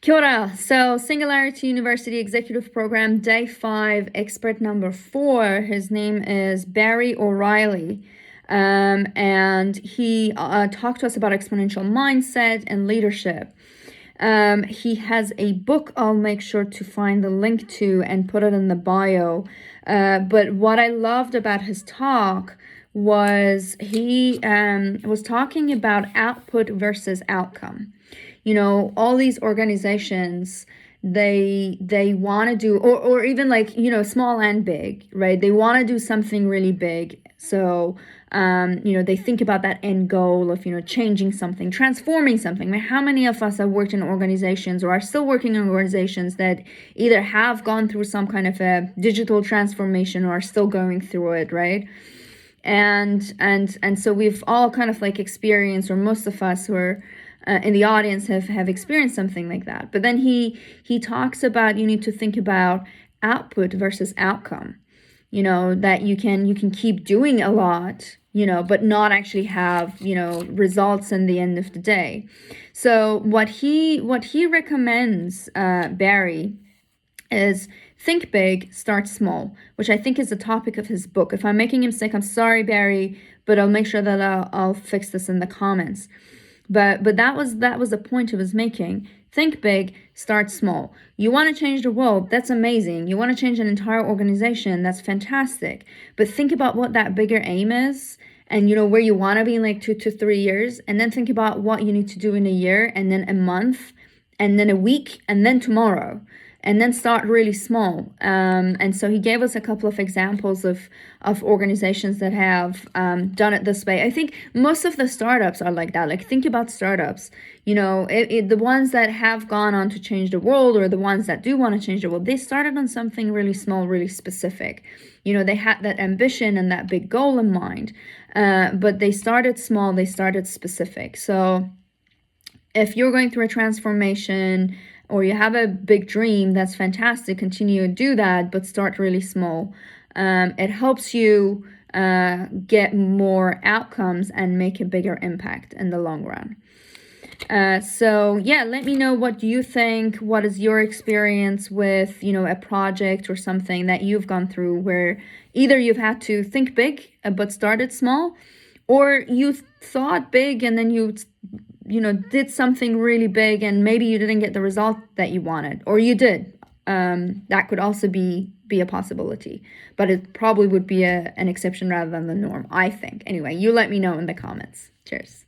Kia ora. So, Singularity University Executive Program, Day 5, expert number 4. His name is Barry O'Reilly. And he talked to us about exponential mindset and leadership. He has a book I'll make sure to find the link to and put it in the bio. But what I loved about his talk was he was talking about output versus outcome. You know, all these organizations, they want to do, or even like, you know, small and big, right? They want to do something really big. So, you know, they think about that end goal of, you know, changing something, transforming something. I mean, how many of us have worked in organizations or are still working in organizations that either have gone through some kind of a digital transformation or are still going through it, right? And so we've all kind of like experienced, or most of us who are in the audience have experienced something like that. But then he talks about you need to think about output versus outcome. You know, that you can keep doing a lot, you know, but not actually have, you know, results in the end of the day. So what he recommends, Barry, is think big, start small, which I think is the topic of his book. If I'm making a mistake, I'm sorry, Barry, but I'll make sure that I'll fix this in the comments. But that was the point he was making. Think big, start small. You want to change the world, that's amazing. You want to change an entire organization, that's fantastic. But think about what that bigger aim is, and you know where you want to be in like 2 to 3 years, and then think about what you need to do in a year, and then a month, and then a week, and then tomorrow. And then start really small. And so he gave us a couple of examples of organizations that have done it this way. I think most of the startups are like that. Like, think about startups. You know, the ones that have gone on to change the world, or the ones that do want to change the world, they started on something really small, really specific. You know, they had that ambition and that big goal in mind. But they started small, they started specific. So if you're going through a transformation, or you have a big dream, that's fantastic. Continue to do that, but start really small. It helps you get more outcomes and make a bigger impact in the long run. So yeah, let me know what you think. What is your experience with, you know, a project or something that you've gone through where either you've had to think big but started small, or you thought big and then you did something really big and maybe you didn't get the result that you wanted, or you did. That could also be a possibility, but it probably would be an exception rather than the norm, I think. Anyway, you let me know in the comments. Cheers.